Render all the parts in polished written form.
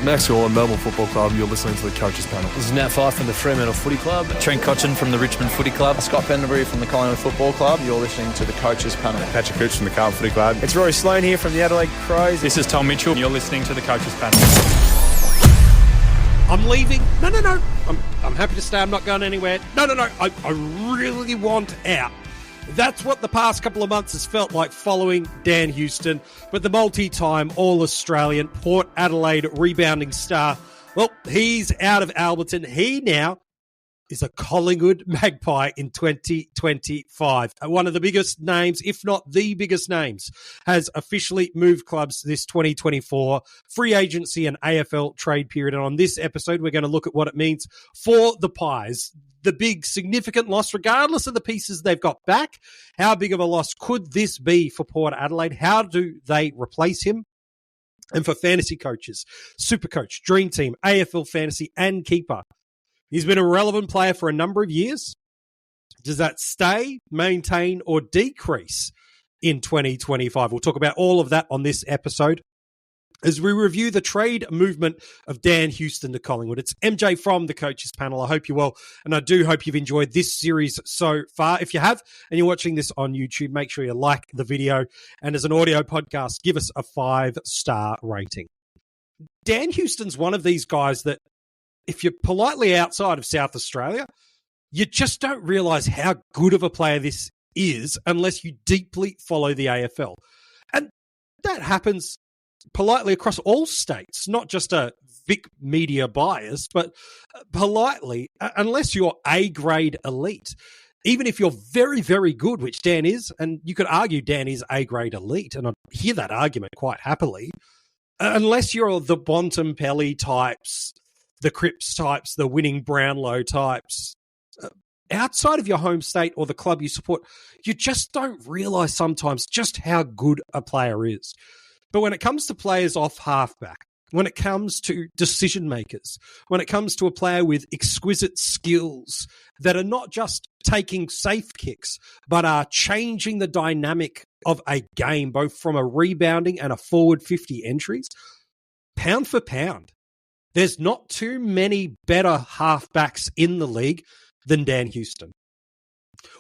Max Orr, Melbourne Football Club. You're listening to the Coaches Panel. This is Nat Fyfe from the Fremantle Footy Club. Trent Cotchin from the Richmond Footy Club. Scott Pendlebury from the Collingwood Football Club. You're listening to the Coaches Panel. Patrick Cooch from the Carlton Footy Club. It's Rory Sloane here from the Adelaide Crows. This is Tom Mitchell. You're listening to the Coaches Panel. I'm leaving. No. I'm happy to stay. I'm not going anywhere. No. I really want out. That's what the past couple of months has felt like following Dan Houston. But the multi-time All-Australian Port Adelaide rebounding star, well, he's out of Alberton. He now is a Collingwood Magpie in 2025. One of the biggest names, if not the biggest names, has officially moved clubs this 2024 free agency and AFL trade period. And on this episode, we're going to look at what it means for the Pies. The big significant loss, regardless of the pieces they've got back. How big of a loss could this be for Port Adelaide? How do they replace him? And for fantasy coaches, SuperCoach, Dream Team, AFL Fantasy, and Keeper, he's been a relevant player for a number of years. Does that stay, maintain, or decrease in 2025? We'll talk about all of that on this episode as we review the trade movement of Dan Houston to Collingwood. It's MJ from the Coaches Panel. I hope you're well, and I do hope you've enjoyed this series so far. If you have, and you're watching this on YouTube, make sure you like the video, and as an audio podcast, give us a 5-star rating. Dan Houston's one of these guys that, if you're politely outside of South Australia, you just don't realise how good of a player this is unless you deeply follow the AFL. And that happens politely across all states, not just a Vic media bias, but politely, unless you're A-grade elite. Even if you're very, very good, which Dan is, and you could argue Dan is A-grade elite, and I hear that argument quite happily, unless you're the Bontempelli types, the Cripps types, the winning Brownlow types, outside of your home state or the club you support, you just don't realise sometimes just how good a player is. But when it comes to players off halfback, when it comes to decision makers, when it comes to a player with exquisite skills that are not just taking safe kicks, but are changing the dynamic of a game, both from a rebounding and a forward 50 entries, pound for pound, there's not too many better halfbacks in the league than Dan Houston.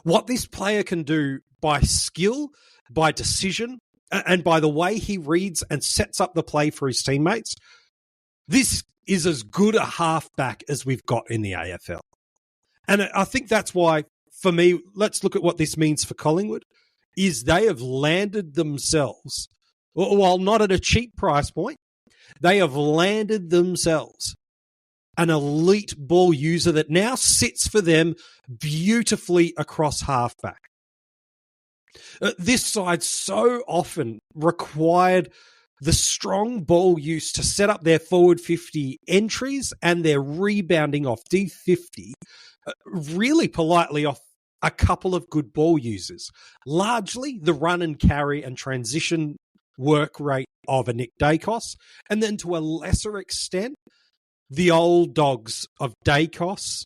What this player can do by skill, by decision, and by the way he reads and sets up the play for his teammates, this is as good a halfback as we've got in the AFL. And I think that's why, for me, let's look at what this means for Collingwood, is they have landed themselves, while not at a cheap price point, they have landed themselves an elite ball user that now sits for them beautifully across halfback. This side so often required the strong ball use to set up their forward 50 entries and their rebounding off D50, really politely off a couple of good ball users. Largely the run and carry and transition work rate of a Nick Dacos, and then to a lesser extent, the old dogs of Dacos.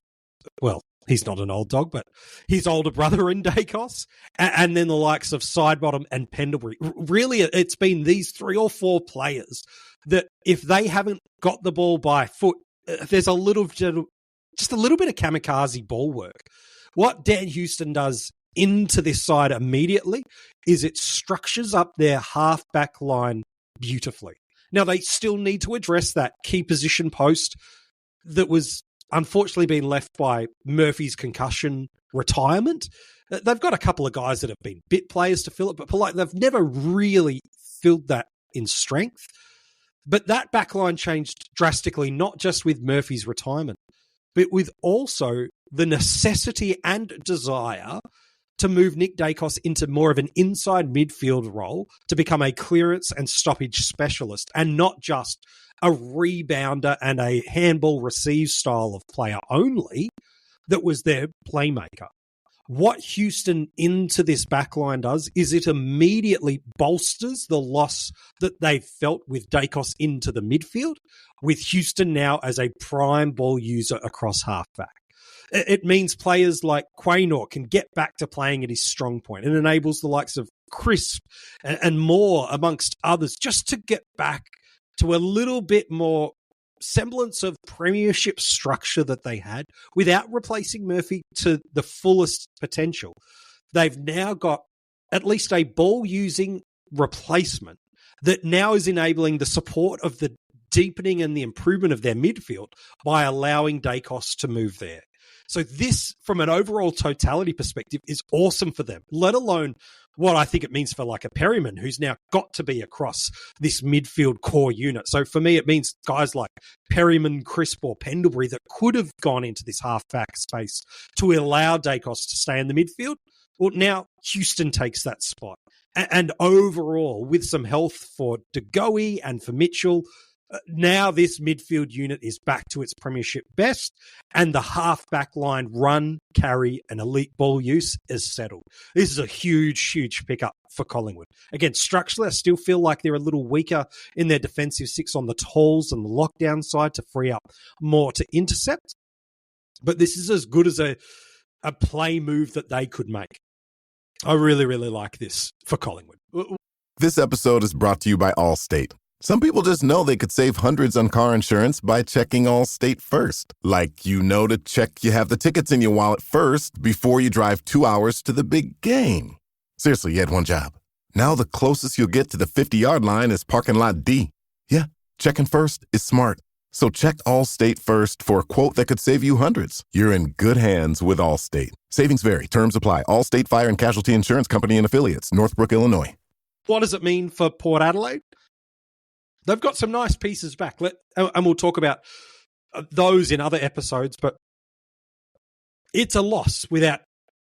Well, he's not an old dog, but his older brother in Dacos, and then the likes of Sidebottom and Pendlebury. Really, it's been these 3 or 4 players that if they haven't got the ball by foot, there's just a little bit of kamikaze ball work. What Dan Houston does into this side immediately is it structures up their halfback line beautifully. Now, they still need to address that key position post that was unfortunately being left by Murphy's concussion retirement. They've got a couple of guys that have been bit players to fill it, but they've never really filled that in strength. But that backline changed drastically, not just with Murphy's retirement, but with also the necessity and desire to move Nick Dacos into more of an inside midfield role to become a clearance and stoppage specialist and not just a rebounder and a handball receive style of player only that was their playmaker. What Houston into this backline does is it immediately bolsters the loss that they felt with Dacos into the midfield, with Houston now as a prime ball user across halfback. It means players like Quaynor can get back to playing at his strong point. It enables the likes of Crisp and Moore, amongst others, just to get back to a little bit more semblance of premiership structure that they had without replacing Murphy to the fullest potential. They've now got at least a ball-using replacement that now is enabling the support of the deepening and the improvement of their midfield by allowing Dacos to move there. So this, from an overall totality perspective, is awesome for them, let alone what I think it means for like a Perryman, who's now got to be across this midfield core unit. So for me, it means guys like Perryman, Crisp, or Pendlebury that could have gone into this half-back space to allow Dacos to stay in the midfield. Well, now Houston takes that spot. And overall, with some health for De Goey and for Mitchell, now this midfield unit is back to its premiership best, and the half-back line run, carry, and elite ball use is settled. This is a huge, huge pickup for Collingwood. Again, structurally, I still feel like they're a little weaker in their defensive six on the tolls and the lockdown side to free up more to intercept. But this is as good as a play move that they could make. I really, really like this for Collingwood. This episode is brought to you by Allstate. Some people just know they could save hundreds on car insurance by checking Allstate first. Like, you know, to check you have the tickets in your wallet first before you drive 2 hours to the big game. Seriously, you had one job. Now the closest you'll get to the 50-yard line is parking lot D. Yeah, checking first is smart. So check Allstate first for a quote that could save you hundreds. You're in good hands with Allstate. Savings vary. Terms apply. Allstate Fire and Casualty Insurance Company and Affiliates. Northbrook, Illinois. What does it mean for Port Adelaide? They've got some nice pieces back, and we'll talk about those in other episodes, but it's a loss without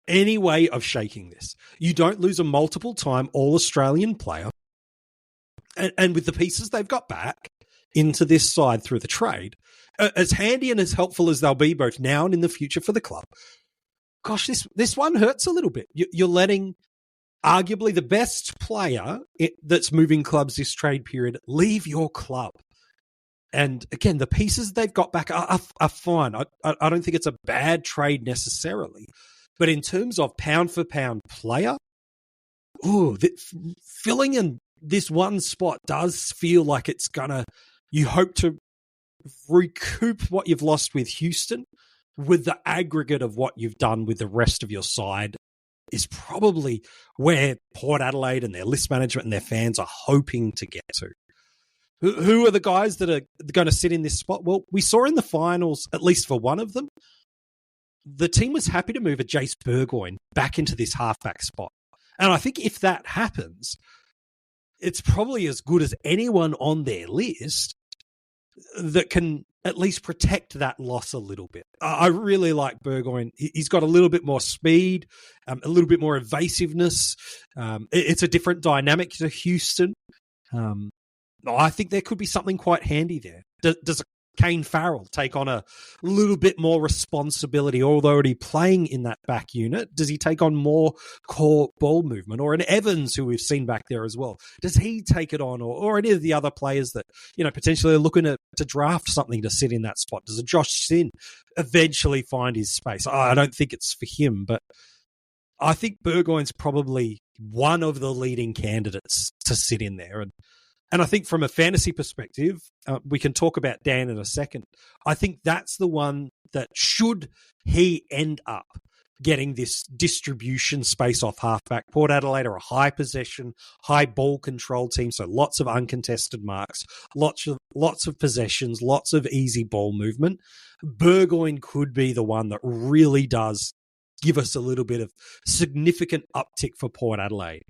any way of shaking this. You don't lose a multiple-time All-Australian player, and with the pieces they've got back into this side through the trade, as handy and as helpful as they'll be both now and in the future for the club, gosh, this one hurts a little bit. You're letting arguably the best player that's moving clubs this trade period leave your club. And again, the pieces they've got back are fine. I don't think it's a bad trade necessarily. But in terms of pound-for-pound player, filling in this one spot does feel like it's going to, you hope to recoup what you've lost with Houston with the aggregate of what you've done with the rest of your side is probably where Port Adelaide and their list management and their fans are hoping to get to. Who are the guys that are going to sit in this spot? Well, we saw in the finals, at least for one of them, the team was happy to move a Jace Burgoyne back into this halfback spot. And I think if that happens, it's probably as good as anyone on their list that can at least protect that loss a little bit. I really like Burgoyne. He's got a little bit more speed, a little bit more evasiveness. It's a different dynamic to Houston. I think there could be something quite handy there. Does Kane Farrell take on a little bit more responsibility, although already playing in that back unit? Does he take on more core ball movement? Or an Evans, who we've seen back there as well, does he take it on? Or any of the other players that, potentially are looking to draft something to sit in that spot? Does a Josh Sin eventually find his space? I don't think it's for him, but I think Burgoyne's probably one of the leading candidates to sit in there. And I think from a fantasy perspective, we can talk about Dan in a second. I think that's the one that, should he end up getting this distribution space off halfback, Port Adelaide are a high possession, high ball control team, so lots of uncontested marks, lots of possessions, lots of easy ball movement. Burgoyne could be the one that really does give us a little bit of significant uptick for Port Adelaide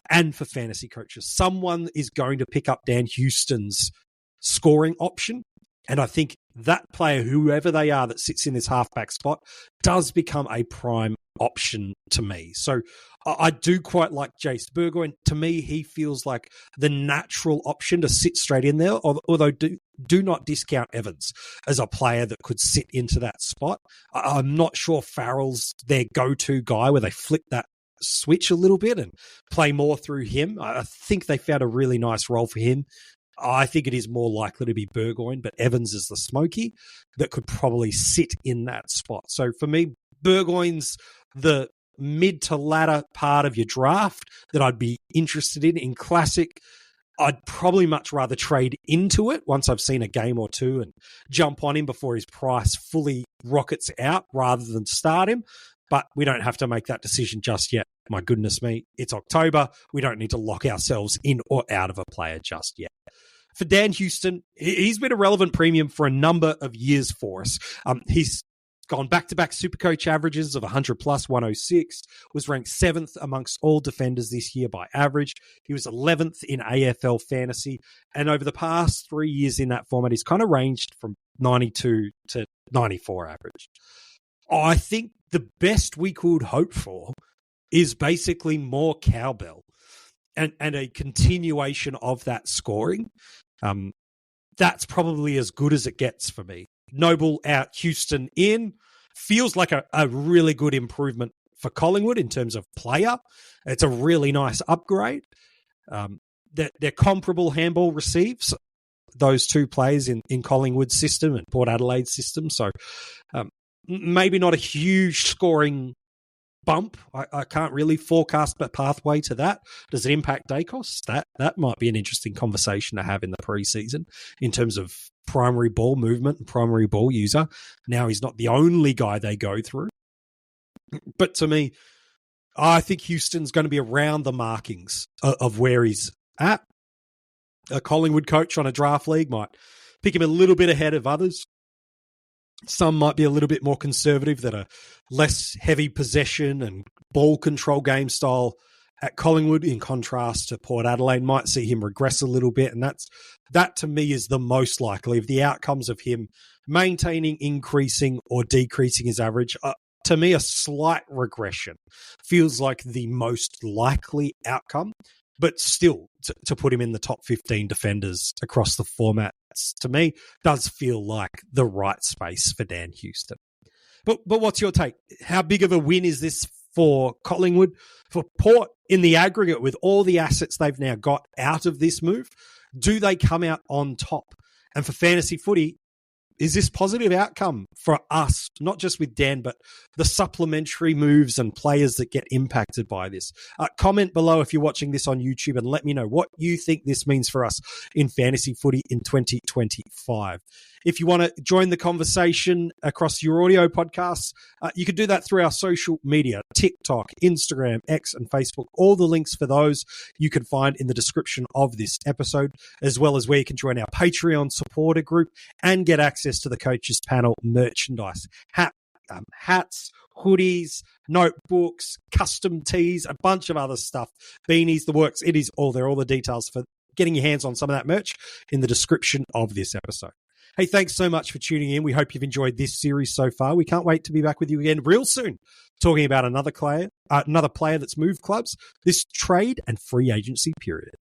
and for fantasy coaches. Someone is going to pick up Dan Houston's scoring option. And I think that player, whoever they are that sits in this halfback spot, does become a prime option to me. So I do quite like Jace Burgoyne. To me, he feels like the natural option to sit straight in there, although do not discount Evans as a player that could sit into that spot. I'm not sure Farrell's their go-to guy where they flip that switch a little bit and play more through him. I think they found a really nice role for him. I think it is more likely to be Burgoyne, but Evans is the smoky that could probably sit in that spot. So for me, Burgoyne's the mid to latter part of your draft that I'd be interested in classic. I'd probably much rather trade into it once I've seen a game or two and jump on him before his price fully rockets out rather than start him. But we don't have to make that decision just yet. My goodness me, it's October. We don't need to lock ourselves in or out of a player just yet. For Dan Houston, he's been a relevant premium for a number of years for us. He's gone back-to-back SuperCoach averages of 100 plus 106, was ranked 7th amongst all defenders this year by average. He was 11th in AFL Fantasy, and over the past 3 years in that format, he's kind of ranged from 92 to 94 average. I think the best we could hope for is basically more cowbell and a continuation of that scoring. That's probably as good as it gets for me. Noble out, Houston in. Feels like a really good improvement for Collingwood in terms of player. It's a really nice upgrade. They're comparable handball receives, those two players in Collingwood's system and Port Adelaide's system. So maybe not a huge scoring bump. I can't really forecast a pathway to that. Does it impact day costs? That might be an interesting conversation to have in the preseason in terms of primary ball movement and primary ball user. Now he's not the only guy they go through. But to me, I think Houston's going to be around the markings of where he's at. A Collingwood coach on a draft league might pick him a little bit ahead of others. Some might be a little bit more conservative, that are less heavy possession and ball control game style at Collingwood, in contrast to Port Adelaide, might see him regress a little bit. And that to me is the most likely of the outcomes of him maintaining, increasing or decreasing his average. To me, a slight regression feels like the most likely outcome, but still to put him in the top 15 defenders across the formats, to me, does feel like the right space for Dan Houston. But what's your take? How big of a win is this for Collingwood? For Port in the aggregate, with all the assets they've now got out of this move, do they come out on top? And for fantasy footy, is this positive outcome for us, not just with Dan, but the supplementary moves and players that get impacted by this? Comment below if you're watching this on YouTube and let me know what you think this means for us in fantasy footy in 2025. If you want to join the conversation across your audio podcasts, you can do that through our social media, TikTok, Instagram, X, and Facebook. All the links for those you can find in the description of this episode, as well as where you can join our Patreon supporter group and get access to the Coaches Panel merchandise. Hats, hoodies, notebooks, custom tees, a bunch of other stuff, beanies, the works. It is all there. All the details for getting your hands on some of that merch in the description of this episode. Hey, thanks so much for tuning in. We hope you've enjoyed this series so far. We can't wait to be back with you again real soon, talking about another player that's moved clubs this trade and free agency period.